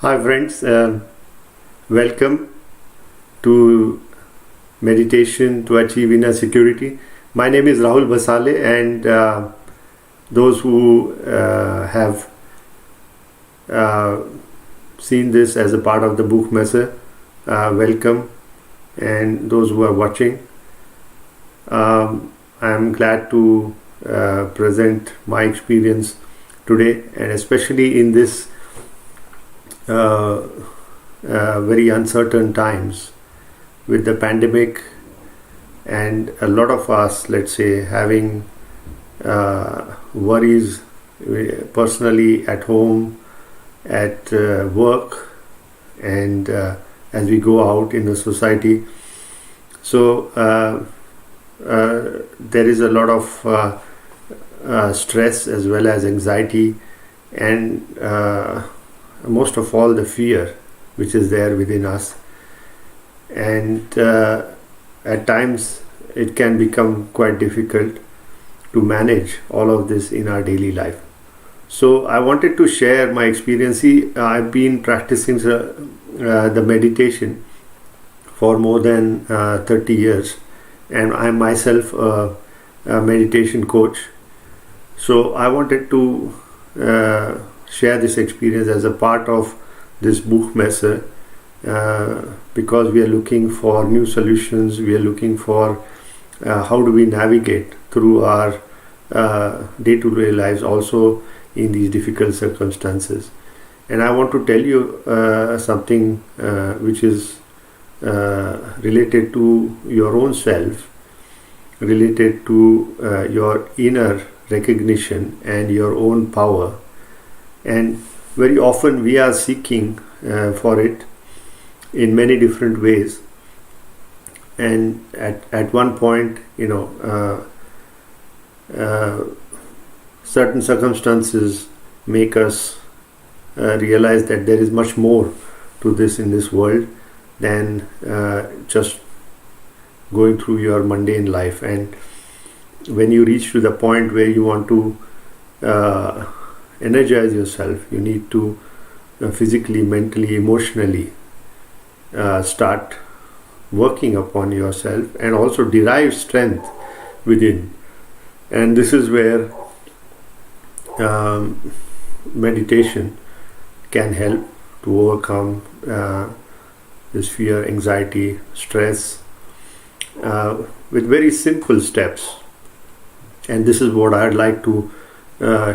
Hi friends, welcome to Meditation to Achieve Inner Security. My name is Rahul Basale, and those who have seen this as a part of the Buchmesse, welcome, and those who are watching, I'm glad to present my experience today, and especially in this very uncertain times with the pandemic and a lot of us, let's say, having worries personally at home, at work, and as we go out in the society. So there is a lot of stress as well as anxiety, and most of all the fear which is there within us, and at times it can become quite difficult to manage all of this in our daily life. So I wanted to share my experience. I've been practicing the meditation for more than 30 years, and I'm myself a meditation coach. So I wanted to share this experience as a part of this Buchmesse, because we are looking for new solutions. We are looking for how do we navigate through our day-to-day lives also in these difficult circumstances. And I want to tell you something which is related to your own self, related to your inner recognition and your own power. And very often we are seeking for it in many different ways, and at one point, certain circumstances make us realize that there is much more to this in this world than just going through your mundane life. And when you reach to the point where you want to energize yourself, you need to physically, mentally, emotionally start working upon yourself and also derive strength within. And this is where meditation can help to overcome this fear, anxiety, stress with very simple steps. And this is what I'd like to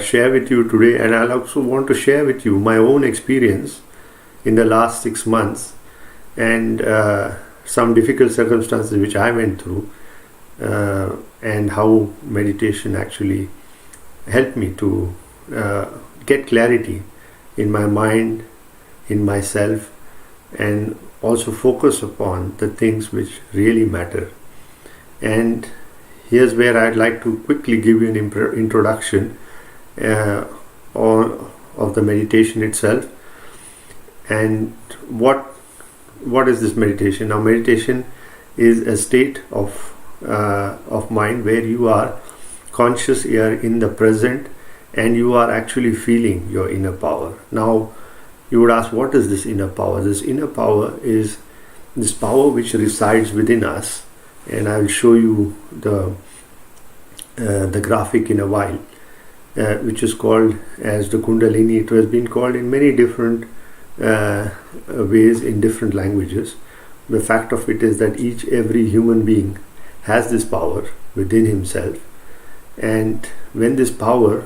share with you today. And I'll also want to share with you my own experience in the last 6 months, and some difficult circumstances which I went through, and how meditation actually helped me to get clarity in my mind, in myself, and also focus upon the things which really matter. And here's where I'd like to quickly give you an introduction of the meditation itself. And what is this meditation? Now, meditation is a state of mind where you are conscious, you are in the present, and you are actually feeling your inner power. Now, you would ask, what is this inner power? This inner power is this power which resides within us, and I will show you the graphic in a while, which is called as the Kundalini. It has been called in many different ways in different languages. The fact of it is that every human being has this power within himself, and when this power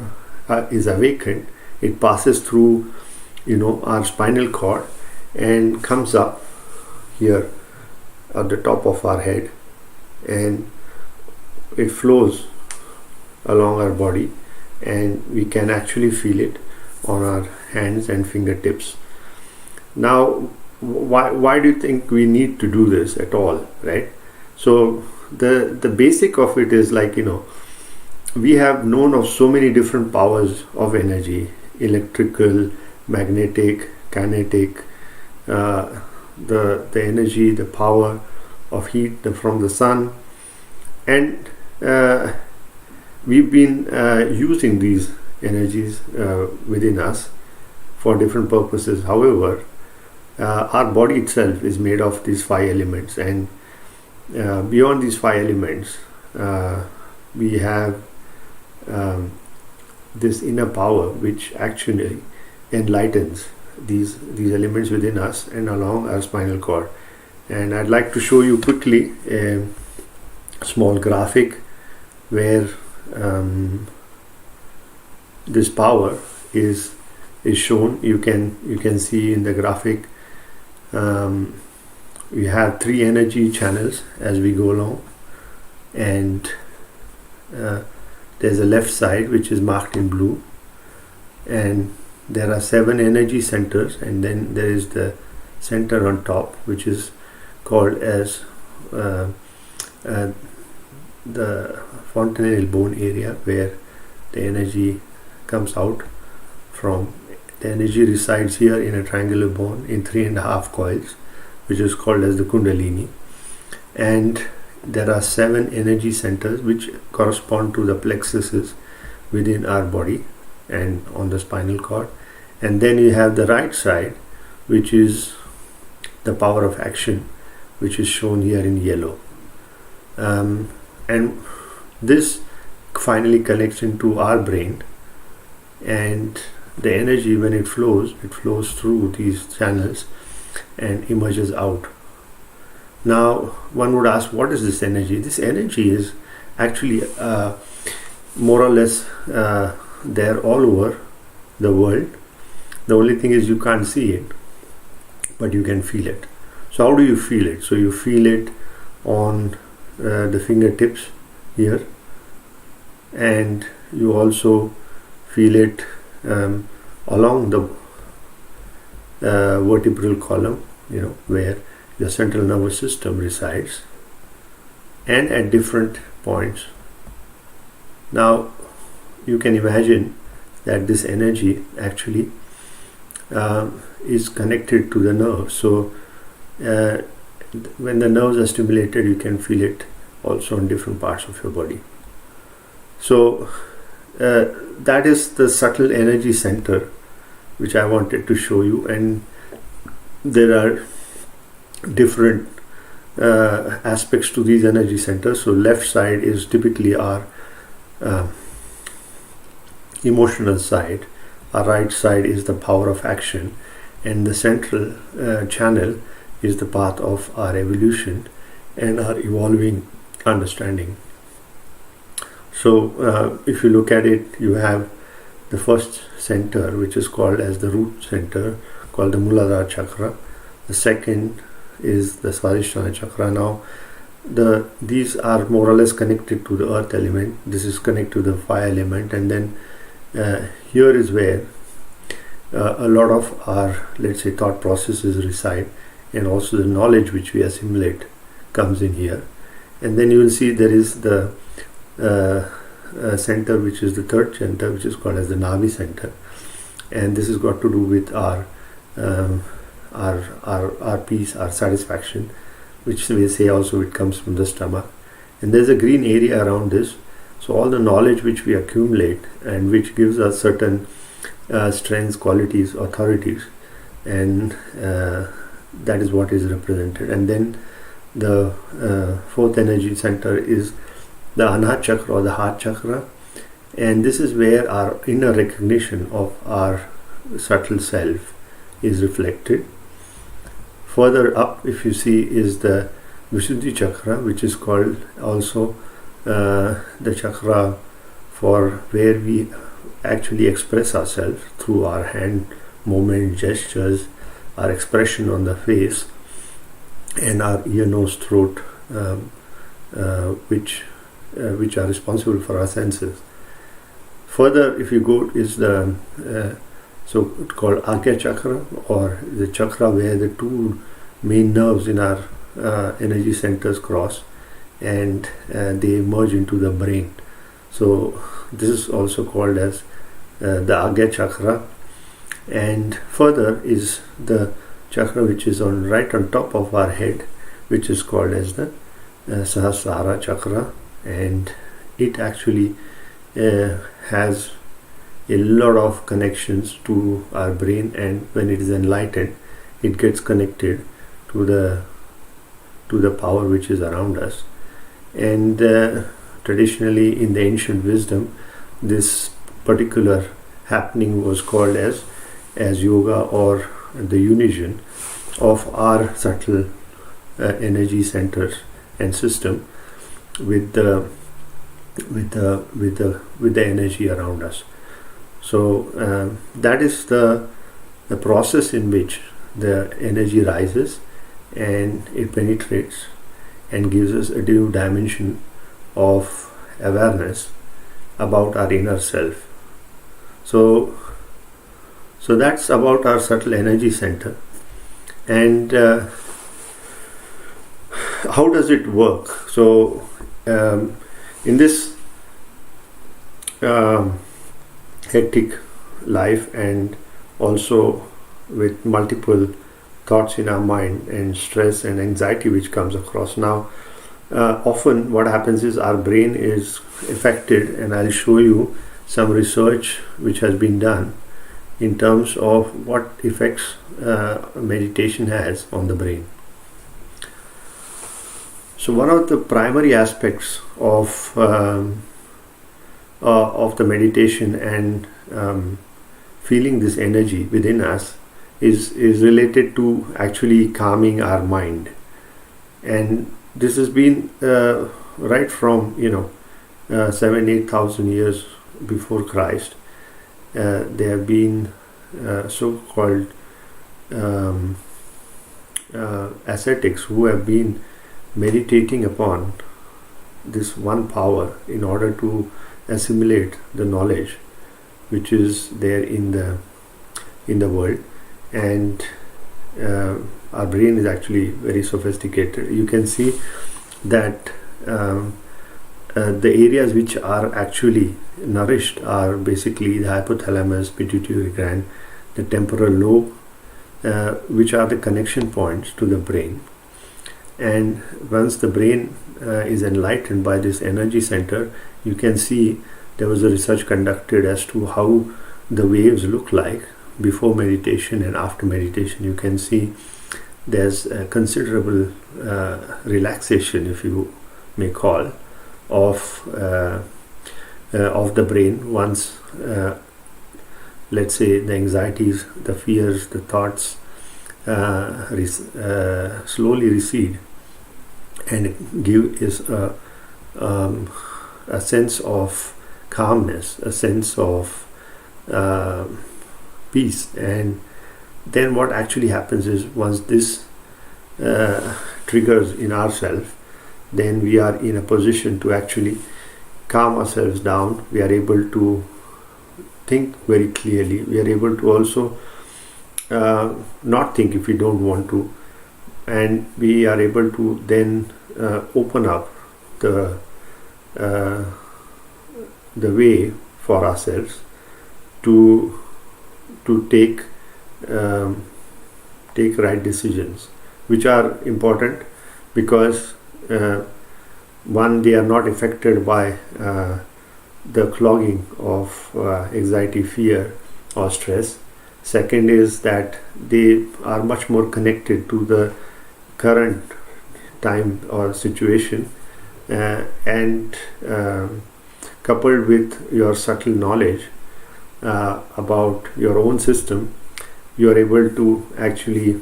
is awakened, it passes through our spinal cord and comes up here at the top of our head, and it flows along our body, and we can actually feel it on our hands and fingertips. Now, why do you think we need to do this at all, right? So the basic of it is we have known of so many different powers of energy: electrical, magnetic, kinetic, the energy, the power of heat from the sun, and we've been using these energies within us for different purposes. However, our body itself is made of these 5 elements, and beyond these 5 elements, we have this inner power which actually enlightens these elements within us and along our spinal cord. And I'd like to show you quickly a small graphic where this power is shown. You can see in the graphic we have 3 energy channels as we go along, and there's a left side which is marked in blue, and there are 7 energy centers, and then there is the center on top which is called as the fontanelle bone area, where the energy comes out from. The energy resides here in a triangular bone in 3.5 coils, which is called as the Kundalini. And there are 7 energy centers which correspond to the plexuses within our body and on the spinal cord. And then you have the right side, which is the power of action, which is shown here in yellow. And this finally connects into our brain, and the energy, when it flows through these channels and emerges out. Now one would ask, what is this energy? This energy is actually more or less there all over the world. The only thing is you can't see it, but you can feel it. So how do you feel it? So you feel it on the fingertips here, and you also feel it along the vertebral column, where your central nervous system resides, and at different points. Now you can imagine that this energy actually is connected to the nerves. So when the nerves are stimulated, you can feel it also in different parts of your body. So that is the subtle energy center which I wanted to show you, and there are different aspects to these energy centers. So left side is typically our emotional side, our right side is the power of action, and the central channel is the path of our evolution and our evolving understanding. So if you look at it, you have the first center, which is called as the root center, called the Muladhara chakra. The second is the Swadhisthana chakra. Now these are more or less connected to the earth element. This is connected to the fire element, and then here is where a lot of our, let's say, thought processes reside, and also the knowledge which we assimilate comes in here. And then you will see there is the center, which is the third center, which is called as the Navi center, and this has got to do with our peace, our satisfaction, which we say also it comes from the stomach. And there's a green area around this. So all the knowledge which we accumulate and which gives us certain strengths, qualities, authorities, and that is what is represented. And then the fourth energy center is the Anahata chakra or the heart chakra, and this is where our inner recognition of our subtle self is reflected. Further up, if you see, is the Visuddhi chakra, which is called also the chakra for where we actually express ourselves through our hand movement, gestures, our expression on the face, and our ear, nose, throat, which are responsible for our senses. Further, if you go, is the so called Agya chakra, or the chakra where the two main nerves in our energy centers cross, and they merge into the brain. So this is also called as the Agya chakra. And further is the chakra which is right on top of our head, which is called as the Sahasrara chakra, and it actually has a lot of connections to our brain, and when it is enlightened, it gets connected to the power which is around us. And traditionally in the ancient wisdom, this particular happening was called as yoga, or the union of our subtle energy centers and system with the energy around us. So that is the process in which the energy rises and it penetrates and gives us a new dimension of awareness about our inner self. So that's about our subtle energy center. And how does it work? So in this hectic life, and also with multiple thoughts in our mind and stress and anxiety which comes across now, often what happens is our brain is affected, and I'll show you some research which has been done in terms of what effects meditation has on the brain. So one of the primary aspects of the meditation and feeling this energy within us is related to actually calming our mind. And this has been right from 7,000-8,000 years before Christ. There have been so-called ascetics who have been meditating upon this one power in order to assimilate the knowledge which is there in the world. And our brain is actually very sophisticated. You can see that the areas which are actually nourished are basically the hypothalamus, pituitary gland, the temporal lobe, which are the connection points to the brain. And once the brain is enlightened by this energy center, you can see there was a research conducted as to how the waves look like before meditation and after meditation. You can see there's a considerable relaxation, if you may call, of the brain once, let's say, the anxieties, the fears, the thoughts slowly recede, and give is a sense of calmness, a sense of peace. And then what actually happens is, once this triggers in ourselves, then we are in a position to actually calm ourselves down. We are able to think very clearly. We are able to also not think if we don't want to, and we are able to then open up the way for ourselves to take right decisions, which are important because one, they are not affected by the clogging of anxiety, fear or stress. Second is that they are much more connected to the current time or situation, and coupled with your subtle knowledge about your own system, you are able to actually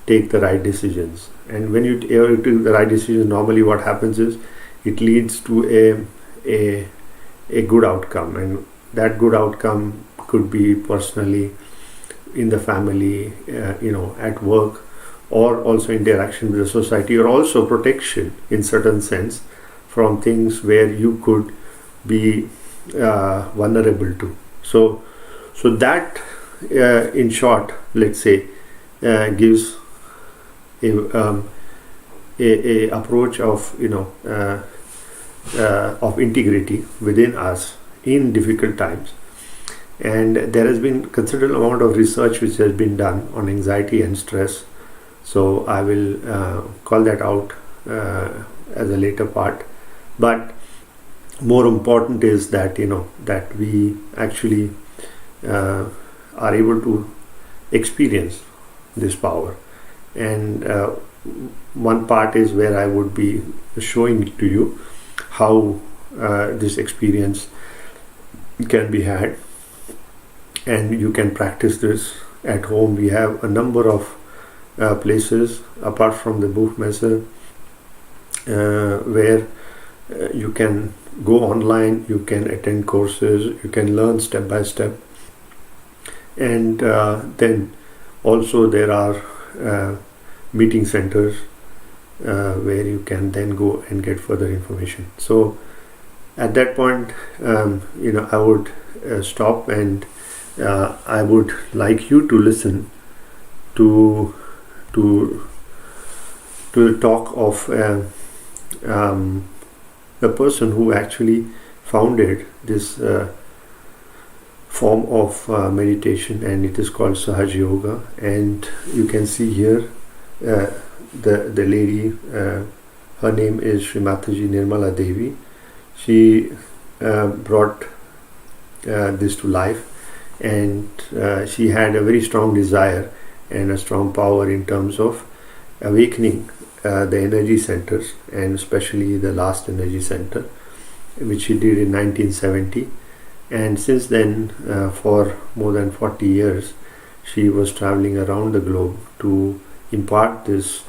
take the right decisions. And when you take the right decisions, normally what happens is it leads to a good outcome, and that good outcome could be personally, in the family, at work, or also interaction with the society, or also protection in certain sense from things where you could be vulnerable to. So that in short, let's say, gives a approach of of integrity within us in difficult times. And there has been considerable amount of research which has been done on anxiety and stress. So I will call that out as a later part. But more important is that that we actually are able to experience this power. And one part is where I would be showing to you how this experience can be had, and you can practice this at home. We have a number of places apart from the Buchmesse where you can go online, you can attend courses, you can learn step by step, and then also there are meeting centers where you can then go and get further information. So at that point, I would stop, and I would like you to listen to the talk of the person who actually founded this form of meditation, and it is called Sahaj Yoga. And you can see here the lady, her name is Srimataji Nirmala Devi. She brought this to life, and she had a very strong desire and a strong power in terms of awakening the energy centers, and especially the last energy center, which she did in 1970. And since then, for more than 40 years, she was traveling around the globe to impart this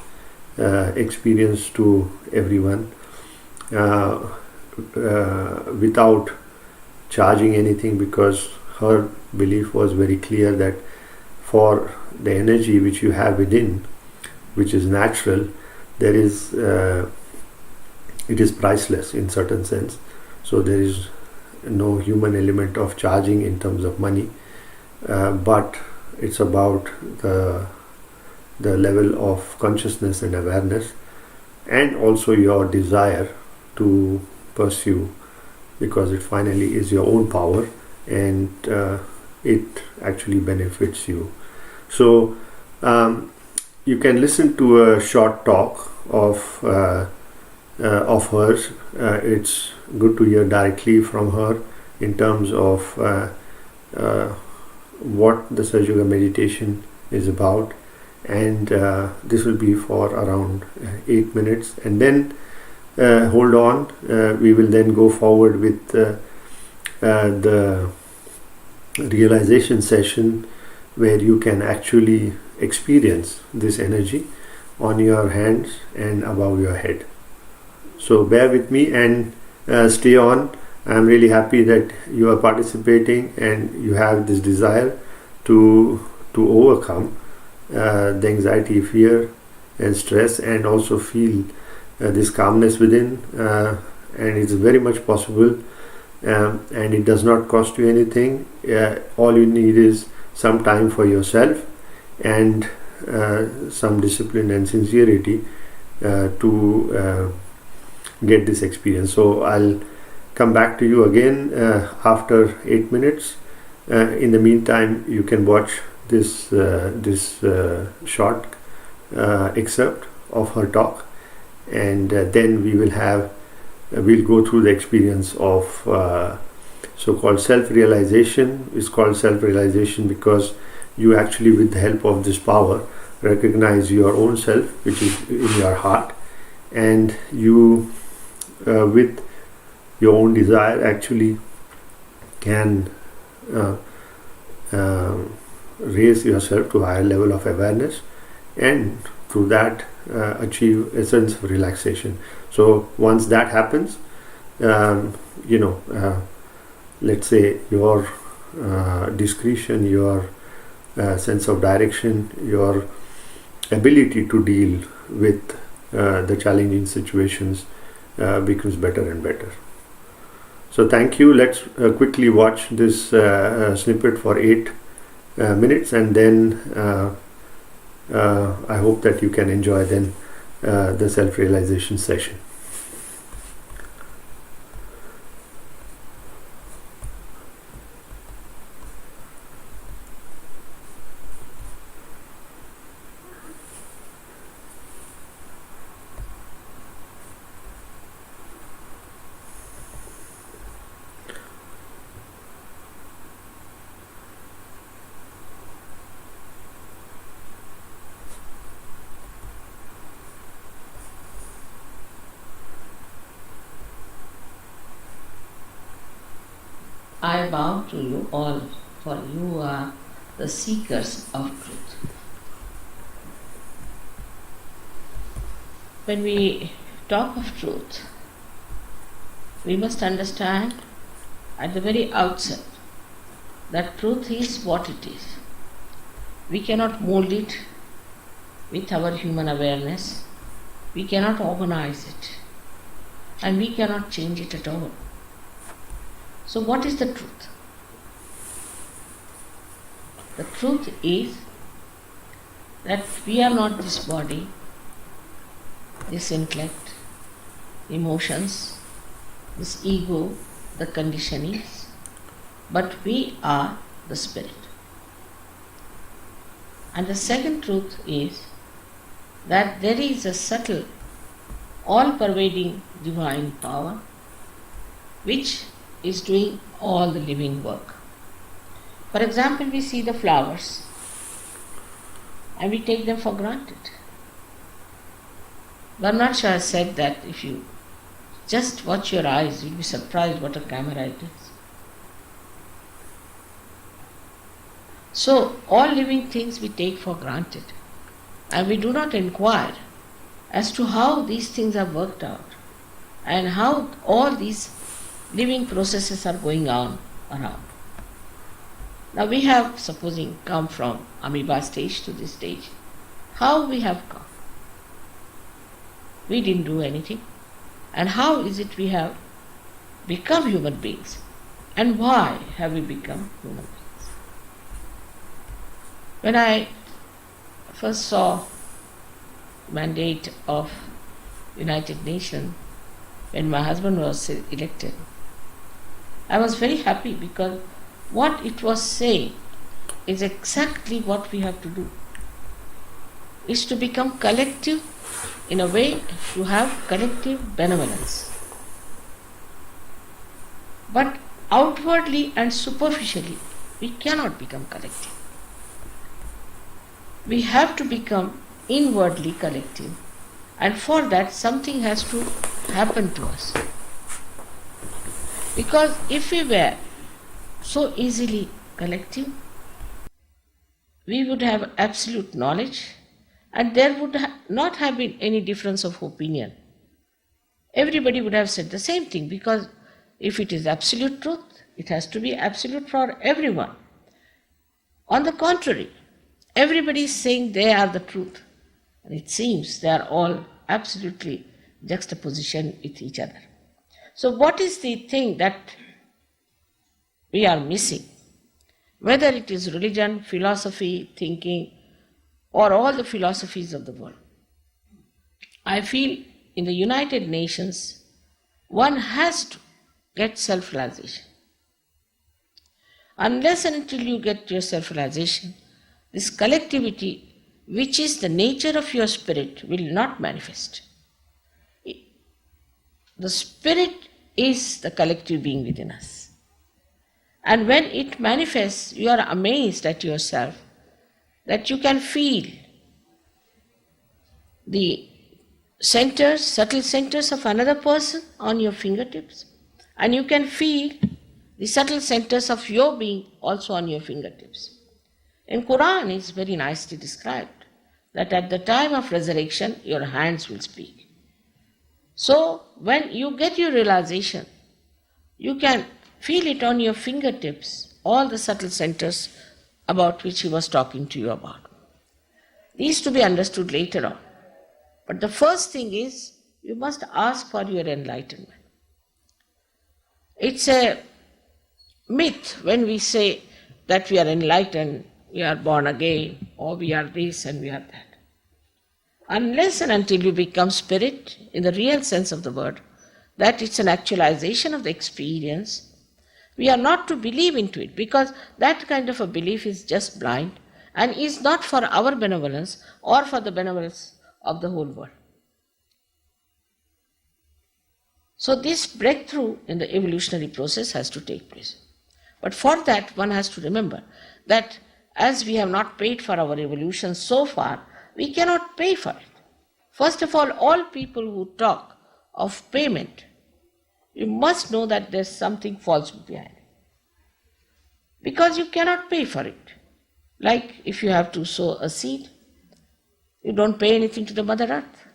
experience to everyone without charging anything, because her belief was very clear that for the energy which you have within, which is natural, there is it is priceless in certain sense. So there is no human element of charging in terms of money, but it's about the level of consciousness and awareness, and also your desire to pursue, because it finally is your own power, and it actually benefits you. So you can listen to a short talk of hers. It's good to hear directly from her in terms of what the Sahaj Yoga meditation is about, and this will be for around 8 minutes, and then hold on, we will then go forward with the realization session, where you can actually experience this energy on your hands and above your head. So bear with me and stay on. I'm really happy that you are participating and you have this desire to overcome the anxiety, fear and stress, and also feel this calmness within, and it's very much possible, and it does not cost you anything. All you need is some time for yourself and some discipline and sincerity to get this experience. So I'll come back to you again after 8 minutes. In the meantime, you can watch this short excerpt of her talk, and then we'll go through the experience of so-called self-realization. It's called self-realization because you actually, with the help of this power, recognize your own self, which is in your heart, and you with your own desire actually can raise yourself to a higher level of awareness, and through that achieve a sense of relaxation. So once that happens, let's say your discretion, your sense of direction, your ability to deal with the challenging situations becomes better and better. So thank you. Let's quickly watch this snippet for 8 minutes, and then I hope that you can enjoy then the self-realization session. I bow to you all, for you are the seekers of truth. When we talk of truth, we must understand at the very outset that truth is what it is. We cannot mold it with our human awareness, we cannot organize it, and we cannot change it at all. So, what is the truth? The truth is that we are not this body, this intellect, emotions, this ego, the conditionings, but we are the spirit. And the second truth is that there is a subtle, all-pervading divine power which is doing all the living work. For example, we see the flowers and we take them for granted. Bernard Shaw has said that if you just watch your eyes, you'll be surprised what a camera it is. So, all living things we take for granted, and we do not inquire as to how these things are worked out and how all these living processes are going on around. Now we have, supposing, come from amoeba stage to this stage. How we have come? We didn't do anything. And how is it we have become human beings? And why have we become human beings? When I first saw mandate of United Nations, when my husband was elected, I was very happy because what it was saying is exactly what we have to do. Is to become collective, in a way to have collective benevolence. But outwardly and superficially, we cannot become collective. We have to become inwardly collective, and for that something has to happen to us. Because if we were so easily collective, we would have absolute knowledge and there would not have been any difference of opinion. Everybody would have said the same thing, because if it is absolute truth, it has to be absolute for everyone. On the contrary, everybody is saying they are the truth, and it seems they are all absolutely juxtaposition with each other. So what is the thing that we are missing? Whether it is religion, philosophy, thinking, or all the philosophies of the world. I feel in the United Nations, one has to get self-realization. Unless and until you get your self-realization, this collectivity, which is the nature of your spirit, will not manifest. The spirit is the collective being within us. And when it manifests, you are amazed at yourself that you can feel the centers, subtle centers of another person on your fingertips, and you can feel the subtle centers of your being also on your fingertips. In Quran it's very nicely described that at the time of resurrection your hands will speak. So when you get your realization, you can feel it on your fingertips, all the subtle centers about which he was talking to you about. These to be understood later on. But the first thing is, you must ask for your enlightenment. It's a myth when we say that we are enlightened, we are born again, or we are this and we are that. Unless and until you become spirit, in the real sense of the word, that it's an actualization of the experience, we are not to believe into it, because that kind of a belief is just blind and is not for our benevolence or for the benevolence of the whole world. So this breakthrough in the evolutionary process has to take place. But for that one has to remember that as we have not paid for our evolution so far, we cannot pay for it. First of all people who talk of payment, you must know that there's something false behind it. because you cannot pay for it. Like if you have to sow a seed, you don't pay anything to the Mother Earth.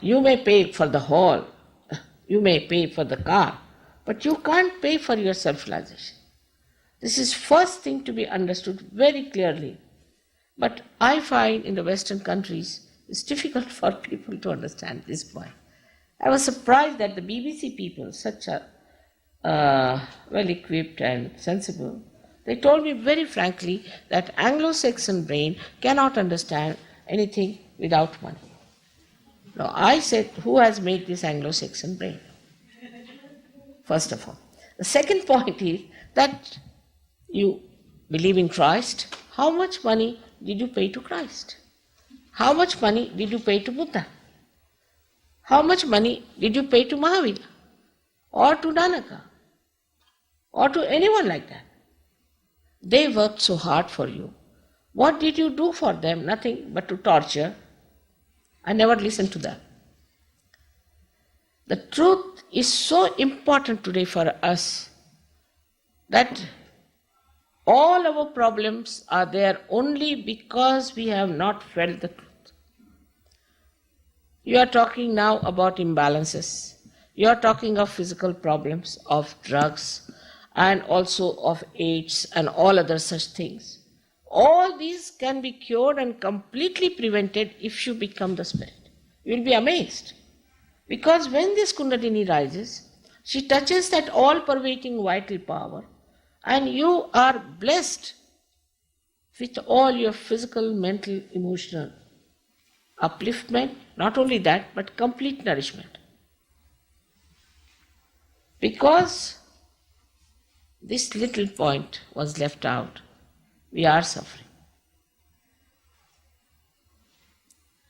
You may pay for the hall, you may pay for the car, but you can't pay for your self-realization. This is first thing to be understood very clearly. But I find in the Western countries, it's difficult for people to understand this point. I was surprised that the BBC people, such a well-equipped and sensible, they told me very frankly that Anglo-Saxon brain cannot understand anything without money. Now I said, who has made this Anglo-Saxon brain? First of all. The second point is that you believe in Christ. How much money did you pay to Christ? How much money did you pay to Buddha? How much money did you pay to Mahavira? Or to Nanaka? Or to anyone like that? They worked so hard for you. What did you do for them? Nothing but to torture. I never listened to them. The truth is so important today for us that all our problems are there only because we have not felt the truth. You are talking now about imbalances. You are talking of physical problems, of drugs, and also of AIDS and all other such things. All these can be cured and completely prevented if you become the spirit. You will be amazed. Because when this Kundalini rises, she touches that all-pervading vital power, and you are blessed with all your physical, mental, emotional upliftment. Not only that, but complete nourishment. Because this little point was left out, we are suffering.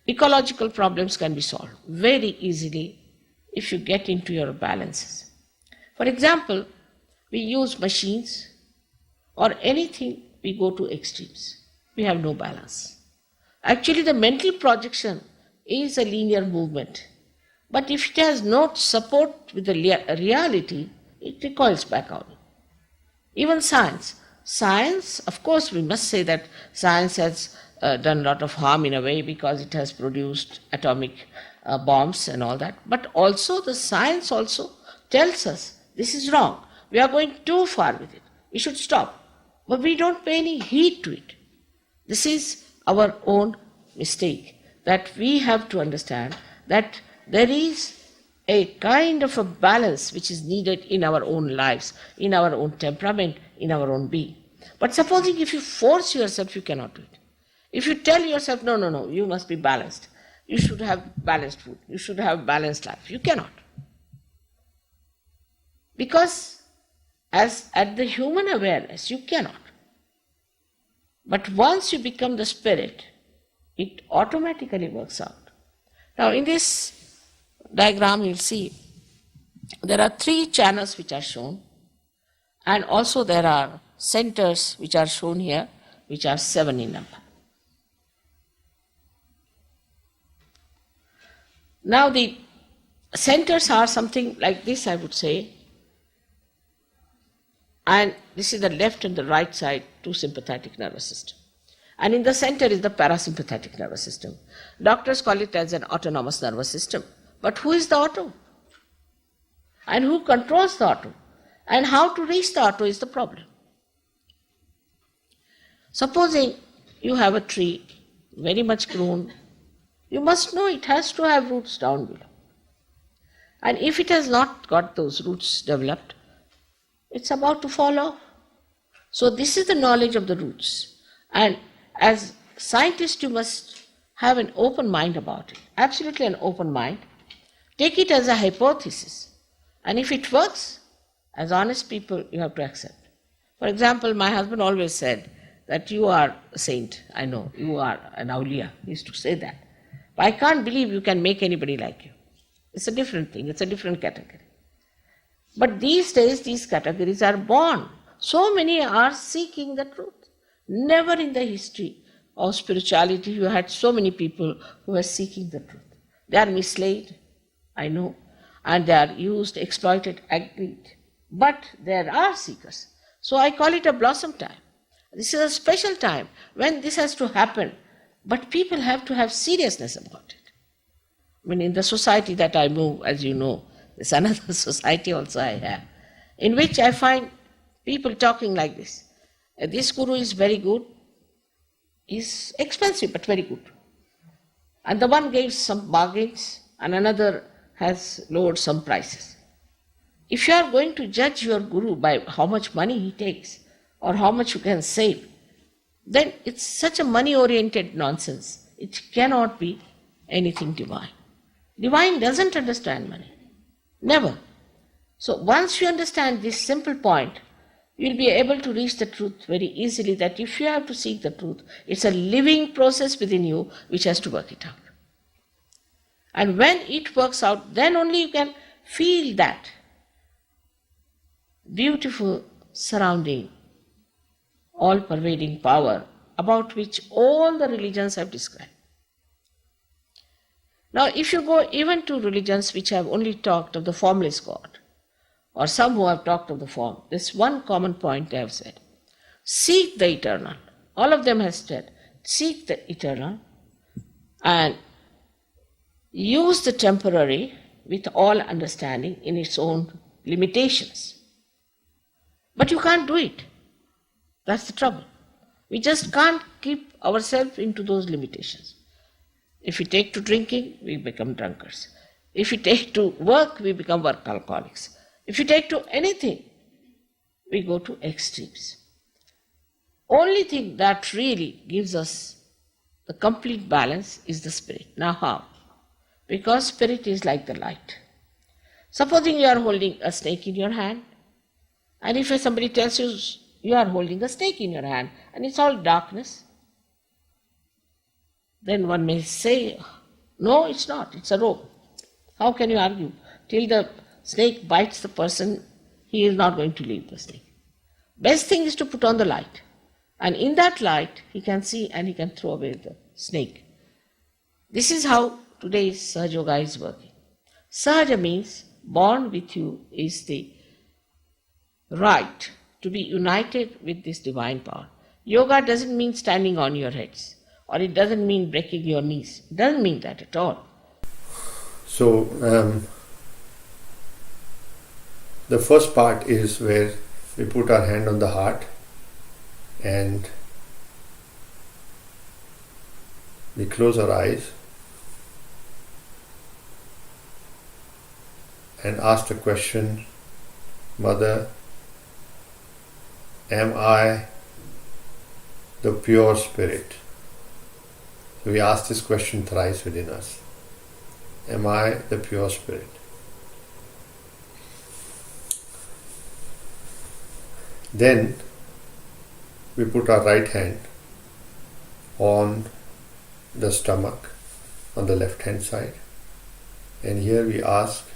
Ecological problems can be solved very easily if you get into your balances. For example, we use machines or anything, we go to extremes. We have no balance. Actually, the mental projection is a linear movement. But if it has no support with the reality, it recoils back out. Even science. Science, of course, we must say that science has done a lot of harm in a way because it has produced atomic bombs and all that. But also the science also tells us this is wrong. We are going too far with it. We should stop. But we don't pay any heed to it. This is our own mistake, that we have to understand that there is a kind of a balance which is needed in our own lives, in our own temperament, in our own being. But supposing if you force yourself, you cannot do it. If you tell yourself, no, you must be balanced. You should have balanced food. You should have balanced life. You cannot. Because as at the human awareness, you cannot. But once you become the spirit, it automatically works out. Now in this diagram you'll see there are 3 channels which are shown, and also there are centers which are shown here, which are 7 in number. Now the centers are something like this, I would say, and this is the left and the right side, 2 sympathetic nervous system. And in the center is the parasympathetic nervous system. Doctors call it as an autonomous nervous system. But who is the auto? And who controls the auto? And how to reach the auto is the problem. Supposing you have a tree, very much grown, you must know it has to have roots down below. And if it has not got those roots developed, it's about to fall off. So this is the knowledge of the roots. And as scientists, you must have an open mind about it, absolutely an open mind. Take it as a hypothesis. And if it works, as honest people, you have to accept. For example, my husband always said that you are a saint. I know, you are an awliya. He used to say that. But I can't believe you can make anybody like you. It's a different thing. It's a different category. But these days, these categories are born. So many are seeking the truth. Never in the history of spirituality you had so many people who were seeking the truth. They are misled, I know, and they are used, exploited, agreed. But there are seekers. So I call it a blossom time. This is a special time when this has to happen, but people have to have seriousness about it. I mean, in the society that I move, as you know, there's another society also I have, in which I find people talking like this. This guru is very good, is expensive but very good. And the one gives some bargains and another has lowered some prices. If you are going to judge your guru by how much money he takes or how much you can save, then it's such a money-oriented nonsense. It cannot be anything divine. Divine doesn't understand money. Never. So once you understand this simple point, you'll be able to reach the truth very easily, that if you have to seek the truth, it's a living process within you which has to work it out. And when it works out, then only you can feel that beautiful surrounding, all-pervading power about which all the religions have described. Now, if you go even to religions which have only talked of the formless God, or some who have talked of the form, there's one common point they have said. Seek the eternal. All of them have said, seek the eternal and use the temporary with all understanding in its own limitations. But you can't do it. That's the trouble. We just can't keep ourselves into those limitations. If we take to drinking, we become drunkards. If we take to work, we become work alcoholics. If you take to anything, we go to extremes. Only thing that really gives us the complete balance is the spirit. Now how? Because spirit is like the light. Supposing you are holding a snake in your hand, and if somebody tells you you are holding a snake in your hand and it's all darkness, then one may say, no, it's not, it's a rope. How can you argue? Till the snake bites the person, he is not going to leave the snake. Best thing is to put on the light. And in that light, he can see and he can throw away the snake. This is how today's Sahaja Yoga is working. Sahaja means born with you is the right to be united with this divine power. Yoga doesn't mean standing on your heads, or it doesn't mean breaking your knees. It doesn't mean that at all. So, the first part is where we put our hand on the heart and we close our eyes and ask the question, Mother, am I the pure spirit? So we ask this question thrice within us. Am I the pure spirit? Then we put our right hand on the stomach on the left hand side, and here we ask,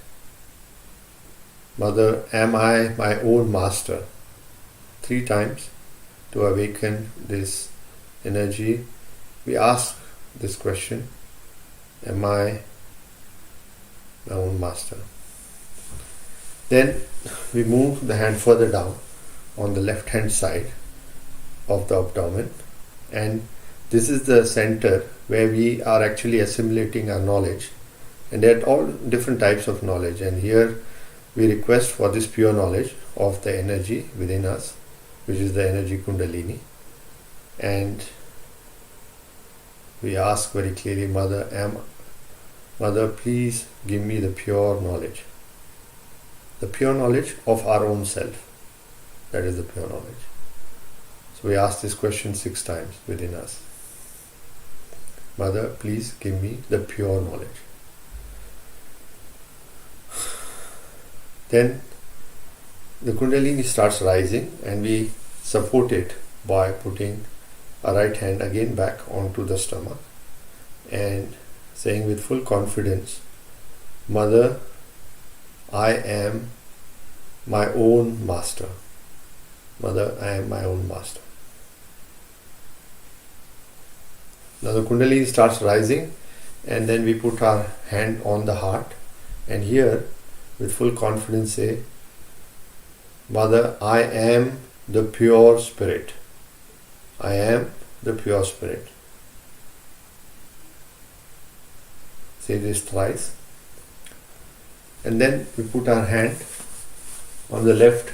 Mother, am I my own master? 3 times to awaken this energy. We ask this question, am I my own master? Then we move the hand further down on the left hand side of the abdomen, and this is the center where we are actually assimilating our knowledge, and there are all different types of knowledge, and here we request for this pure knowledge of the energy within us, which is the energy Kundalini, and we ask very clearly, Mother, please give me the pure knowledge of our own self. That is the pure knowledge. So we ask this question 6 times within us. Mother, please give me the pure knowledge. Then the Kundalini starts rising, and we support it by putting our right hand again back onto the stomach and saying with full confidence, Mother, I am my own master. Mother, I am my own master. Now the Kundalini starts rising, and then we put our hand on the heart, and here with full confidence say, Mother, I am the pure spirit. I am the pure spirit. Say this thrice. And then we put our hand on the left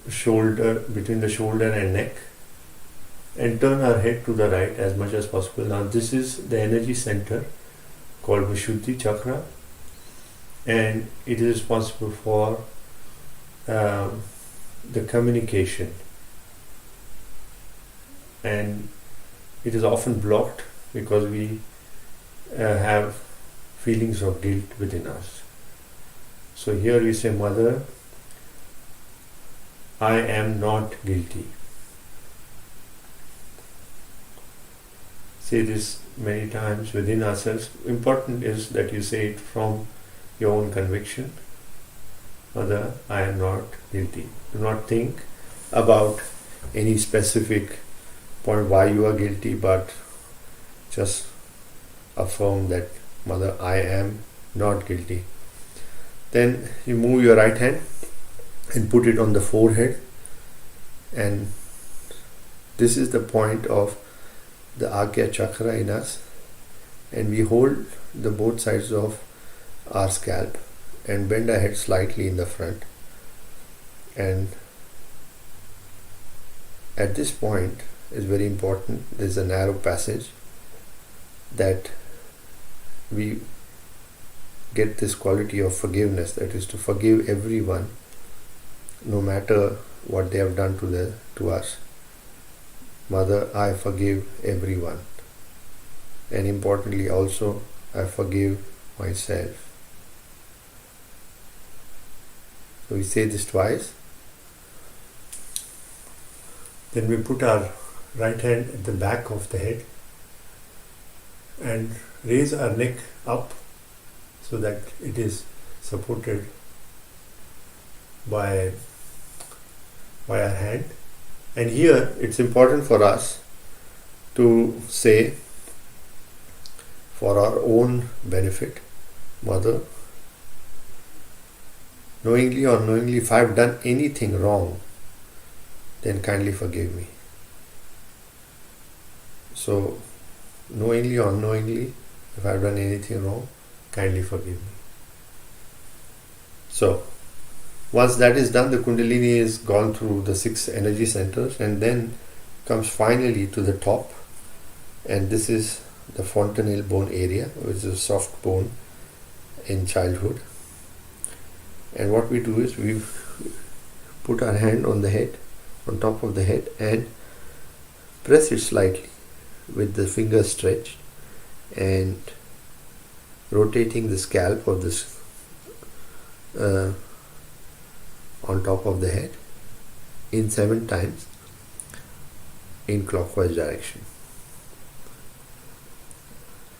shoulder, between the shoulder and neck, and turn our head to the right as much as possible. Now this is the energy center called Vishuddhi Chakra, and it is responsible for the communication, and it is often blocked because we have feelings of guilt within us. So here we say, Mother, I am not guilty. Say this many times within ourselves. Important is that you say it from your own conviction. Mother, I am not guilty. Do not think about any specific point why you are guilty, but just affirm that, Mother, I am not guilty. Then you move your right hand and put it on the forehead, and this is the point of the Agya Chakra in us, and we hold the both sides of our scalp and bend our head slightly in the front, and at this point is very important. There is a narrow passage that we get this quality of forgiveness, that is to forgive everyone no matter what they have done to us. Mother, I forgive everyone, and importantly also I forgive myself. So we say this twice. Then we put our right hand at the back of the head and raise our neck up so that it is supported by our hand. And here it's important for us to say, for our own benefit, Mother, knowingly or unknowingly, if I have done anything wrong, then kindly forgive me. So, knowingly or unknowingly, if I have done anything wrong, kindly forgive me. So, once that is done, the Kundalini is gone through the 6 energy centers and then comes finally to the top, and this is the fontanelle bone area, which is a soft bone in childhood. And what we do is we put our hand on the head, on top of the head, and press it slightly with the fingers stretched and rotating the scalp of this on top of the head in 7 times in clockwise direction.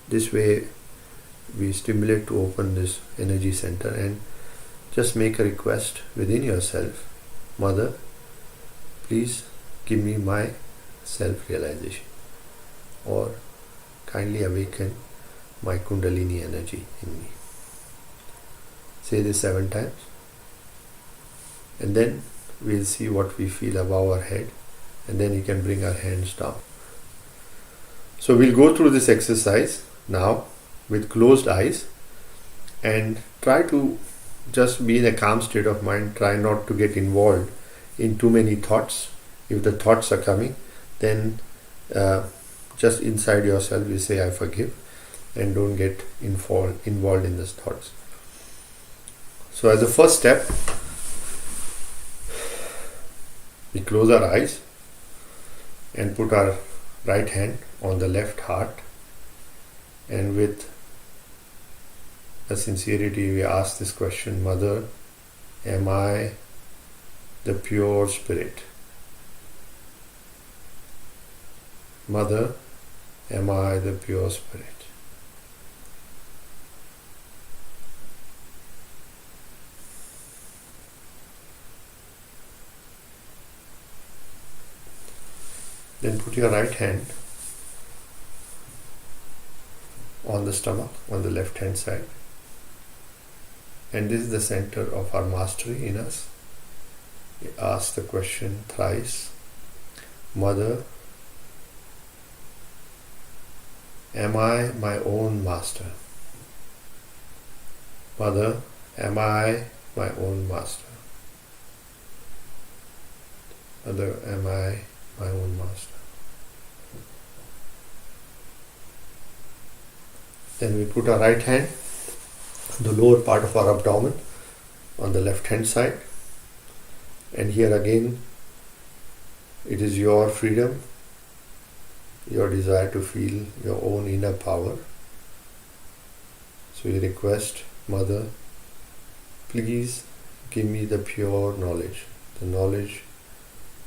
This way we stimulate to open this energy center, and just make a request within yourself, Mother, please give me my self-realization, or kindly awaken my Kundalini energy in me. Say this 7 times, and then we'll see what we feel above our head, and then you can bring our hands down. So we'll go through this exercise now with closed eyes and try to just be in a calm state of mind. Try not to get involved in too many thoughts. If the thoughts are coming, then just inside yourself you say, I forgive, and don't get involved in those thoughts. So as a first step, we close our eyes and put our right hand on the left heart, and with a sincerity we ask this question, Mother, am I the pure spirit? Mother, am I the pure spirit? Then put your right hand on the stomach, on the left hand side. And this is the center of our mastery in us. Ask the question thrice. Mother, am I my own master? Mother, am I my own master? Mother, am I my own master? Then we put our right hand on the lower part of our abdomen on the left hand side, and here again it is your freedom, your desire to feel your own inner power. So you request, Mother, please give me the pure knowledge, the knowledge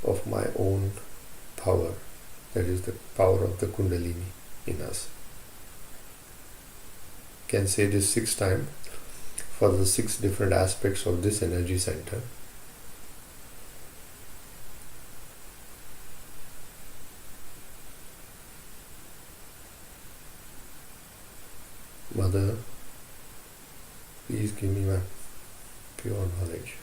of my own power, that is the power of the Kundalini in us. You can say this 6 times for the 6 different aspects of this energy center. Mother, please give me my pure knowledge.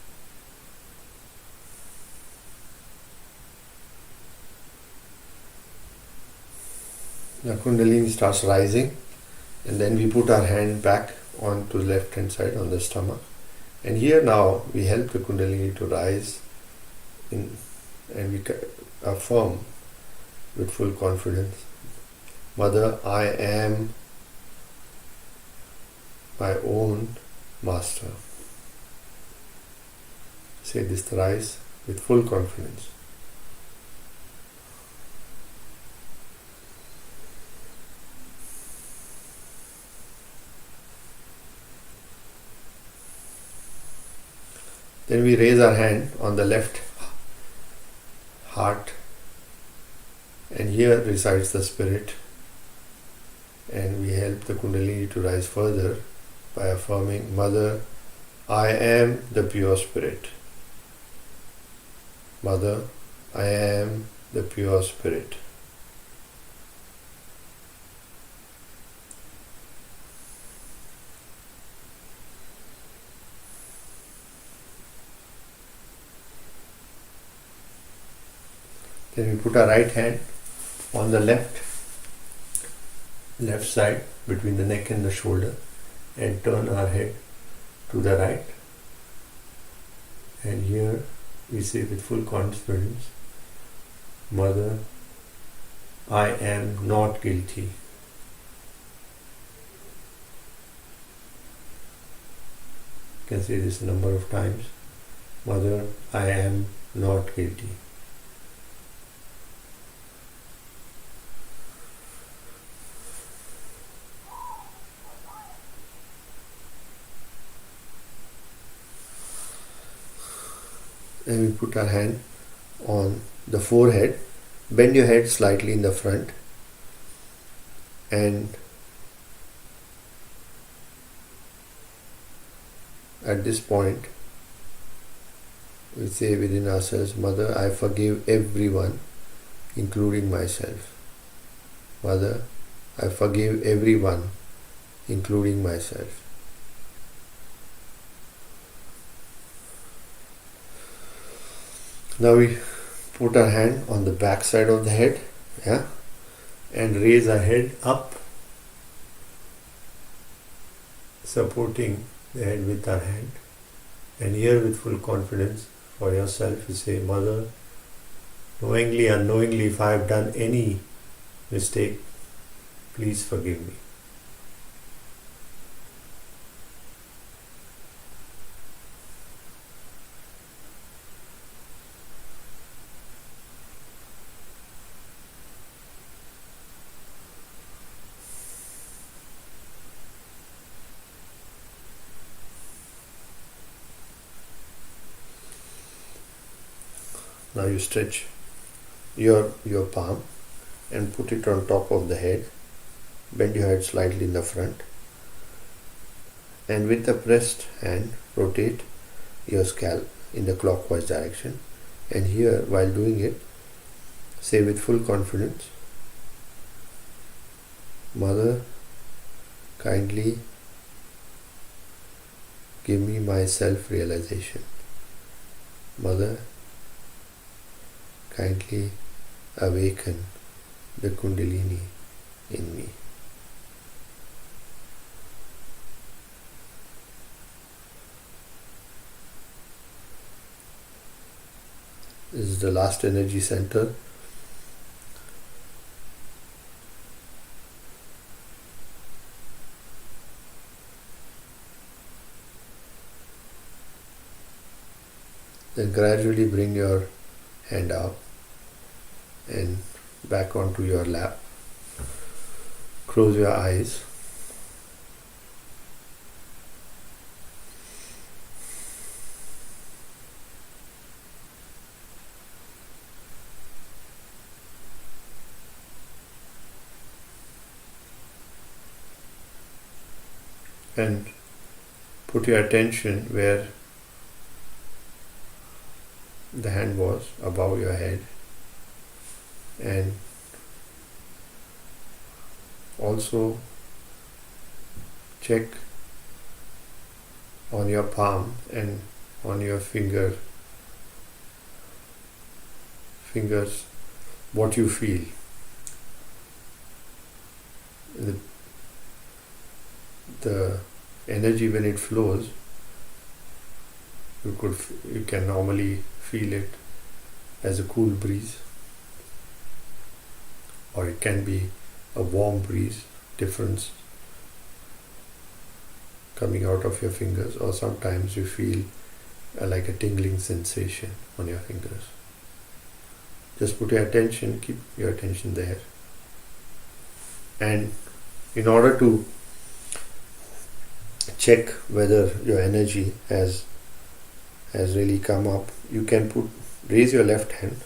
The Kundalini starts rising, and then we put our hand back onto the left hand side on the stomach, and here now we help the Kundalini to rise in, and we affirm with full confidence, Mother, I am my own master. Say this thrice with full confidence. Then we raise our hand on the left heart, and here resides the spirit, and we help the Kundalini to rise further by affirming, Mother, I am the pure spirit. Mother, I am the pure spirit. Then we put our right hand on the left side between the neck and the shoulder and turn our head to the right. And here we say with full confidence, Mother, I am not guilty. You can say this a number of times. Mother, I am not guilty. And we put our hand on the forehead, bend your head slightly in the front, and at this point we say within ourselves, Mother, I forgive everyone, including myself. Mother, I forgive everyone, including myself. Now we put our hand on the back side of the head, and raise our head up, supporting the head with our hand. And here with full confidence for yourself you say, Mother, knowingly, unknowingly, if I have done any mistake, please forgive me. Now you stretch your palm and put it on top of the head. Bend your head slightly in the front, and with the pressed hand rotate your scalp in the clockwise direction. And here, while doing it, say with full confidence, Mother, kindly give me my self-realization. Mother, kindly awaken the Kundalini in me. This is the last energy center. Then gradually bring your hand up and back onto your lap. Close your eyes. And put your attention where the hand was, above your head, and also check on your palm and on your fingers what you feel. The energy, when it flows, you can normally feel it as a cool breeze, or it can be a warm breeze, difference coming out of your fingers, or sometimes you feel like a tingling sensation on your fingers. Just put your attention, keep your attention there. And in order to check whether your energy has really come up, you can raise your left hand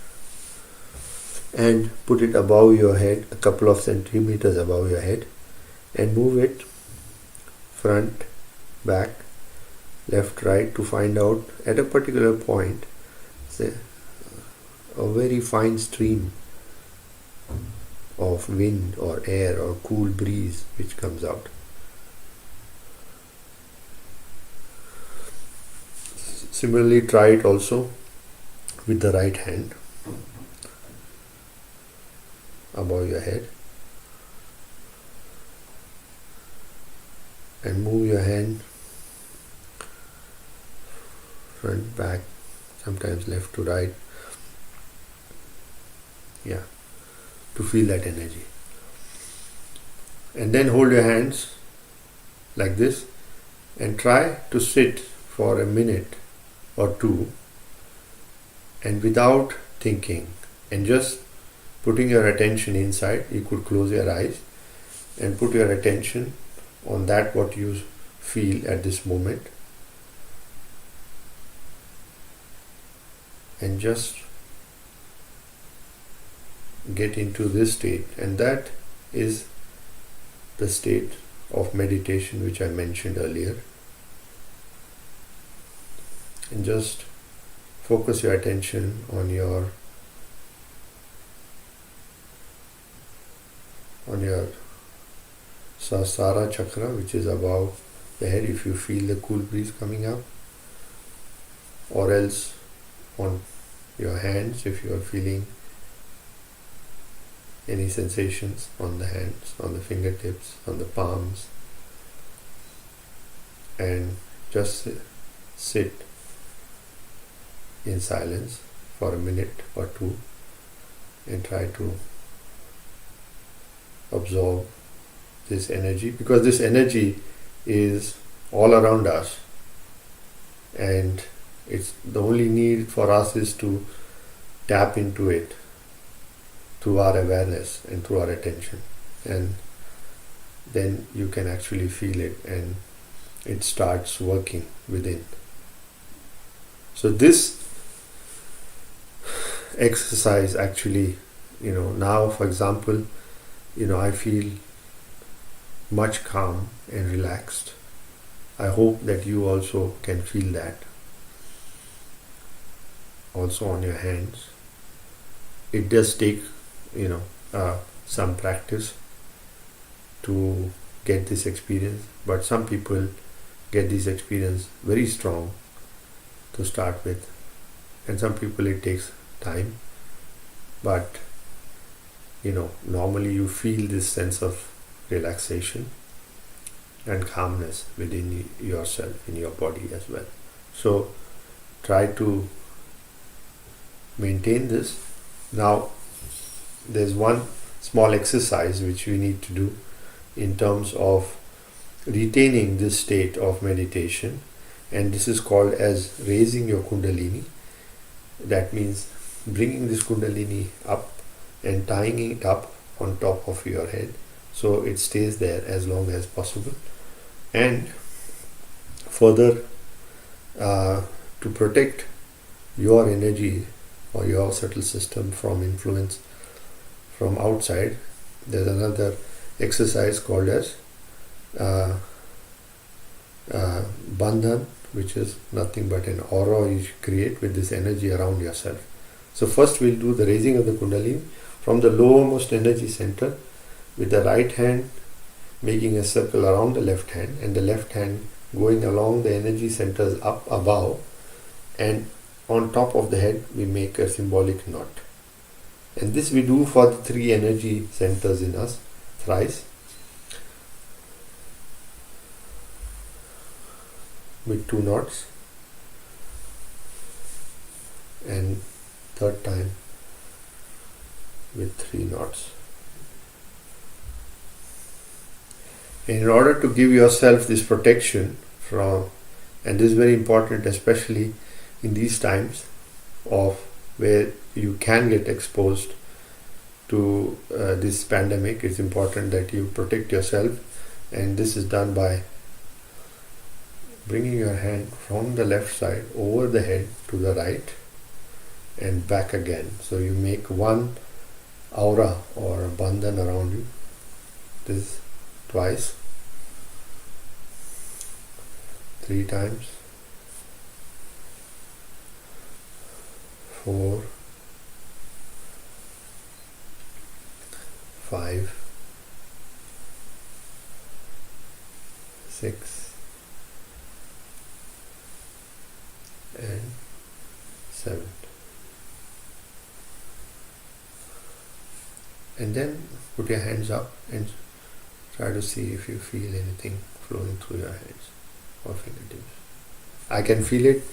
and put it above your head, a couple of centimeters above your head, and move it front, back, left, right, to find out at a particular point, say, a very fine stream of wind or air or cool breeze which comes out. Similarly, try it also with the right hand above your head, and move your hand front, back, sometimes left to right, to feel that energy. And then hold your hands like this and try to sit for a minute or two, and without thinking, and just putting your attention inside. You could close your eyes and put your attention on that what you feel at this moment, and just get into this state. And that is the state of meditation which I mentioned earlier. And just focus your attention on your Sahasrara chakra, which is above the head, if you feel the cool breeze coming up, or else on your hands if you are feeling any sensations on the hands, on the fingertips, on the palms, and just sit in silence for a minute or two and try to absorb this energy, because this energy is all around us, and it's the only need for us is to tap into it through our awareness and through our attention, and then you can actually feel it and it starts working within. So this exercise actually, now for example, I feel much calm and relaxed. I hope that you also can feel that also on your hands. It does take some practice to get this experience, but some people get this experience very strong to start with, and some people it takes time, but normally you feel this sense of relaxation and calmness within yourself, in your body as well. So try to maintain this. Now there's one small exercise which we need to do in terms of retaining this state of meditation, and this is called as raising your kundalini. That means bringing this kundalini up and tying it up on top of your head so it stays there as long as possible. And further, to protect your energy or your subtle system from influence from outside, there's another exercise called as bandhan, which is nothing but an aura you create with this energy around yourself. So first we'll do the raising of the kundalini from the lowermost energy center, with the right hand making a circle around the left hand, and the left hand going along the energy centers up above, and on top of the head we make a symbolic knot. And this we do for the 3 energy centers in us thrice, with 2 knots, and third time with 3 knots. And in order to give yourself this protection from, and this is very important especially in these times of where you can get exposed to this pandemic, it's important that you protect yourself, and this is done by bringing your hand from the left side over the head to the right and back again. So you make one aura or a bandhan around you. This twice, 3 times, 4, 5, 6, and 7. And then put your hands up and try to see if you feel anything flowing through your hands or fingertips. I can feel it.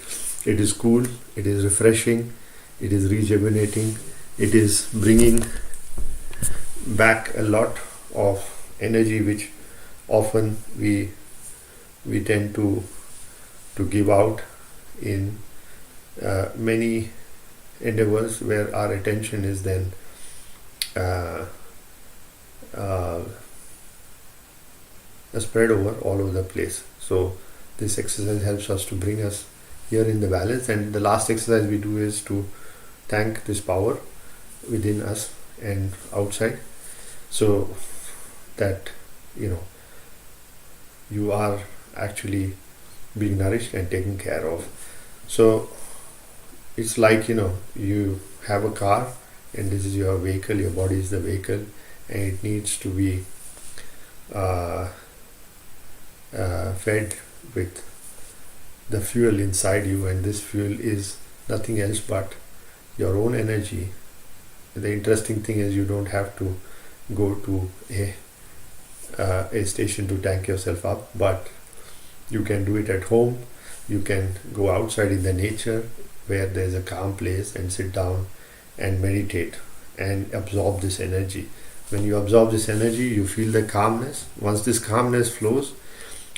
It is cool, it is refreshing, it is rejuvenating, it is bringing back a lot of energy which often we tend to give out in many endeavors where our attention is then spread all over the place. So this exercise helps us to bring us here in the balance, and the last exercise we do is to thank this power within us and outside, so that you are actually being nourished and taken care of. So it's like you have a car, and this is your vehicle, your body is the vehicle, and it needs to be fed with the fuel inside you, and this fuel is nothing else but your own energy. The interesting thing is you don't have to go to a station to tank yourself up, but you can do it at home. You can go outside in the nature where there's a calm place and sit down and meditate and absorb this energy. When you absorb this energy, you feel the calmness. Once this calmness flows,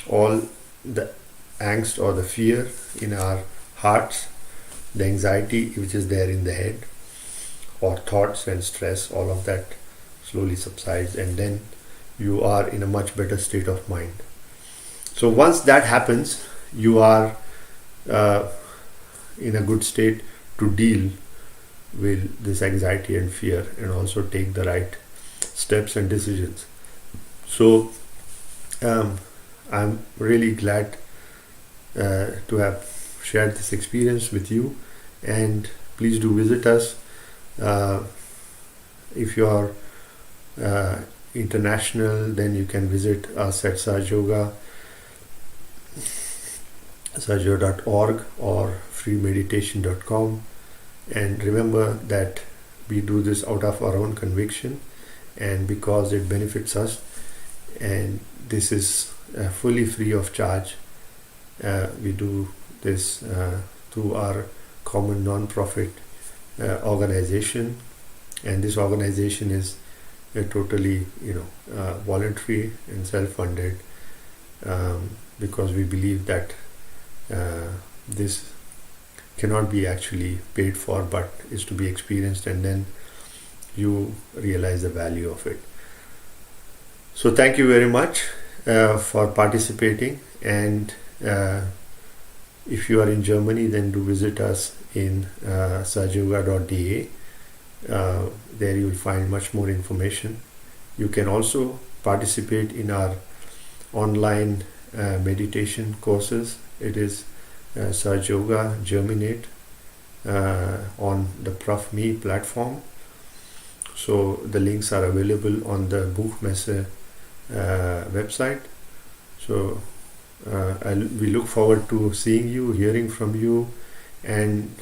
all the angst or the fear in our hearts, the anxiety which is there in the head, or thoughts and stress, all of that slowly subsides, and then you are in a much better state of mind. So once that happens, you are in a good state to deal with this anxiety and fear, and also take the right steps and decisions. So I'm really glad to have shared this experience with you, and please do visit us. If you are international, then you can visit us at sajyoga.org or freemeditation.com. And remember that we do this out of our own conviction and because it benefits us, and this is fully free of charge. We do this through our common non-profit organization, and this organization is totally voluntary and self-funded, because we believe that this cannot be actually paid for but is to be experienced, and then you realize the value of it. So thank you very much for participating, and if you are in Germany, then do visit us in sahajayoga.de. There you will find much more information. You can also participate in our online meditation courses. It is Sahaja Yoga Germinate on the Prof.me platform. So the links are available on the Buchmesse website. So we look forward to seeing you, hearing from you, and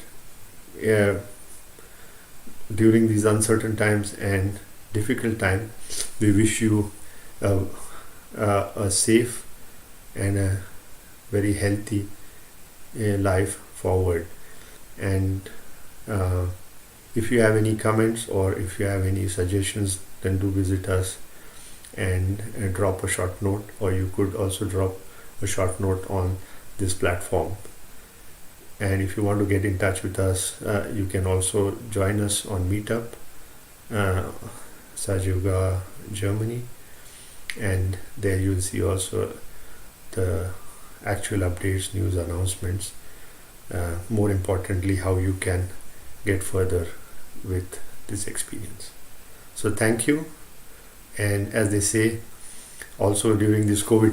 during these uncertain times and difficult time, we wish you a safe and a very healthy life forward. And if you have any comments or if you have any suggestions, then do visit us and drop a short note, or you could also drop a short note on this platform. And if you want to get in touch with us, you can also join us on Meetup, Sahaja Yoga Germany, and there you will see also the actual updates, news announcements, more importantly how you can get further with this experience. So thank you, and as they say, also during this COVID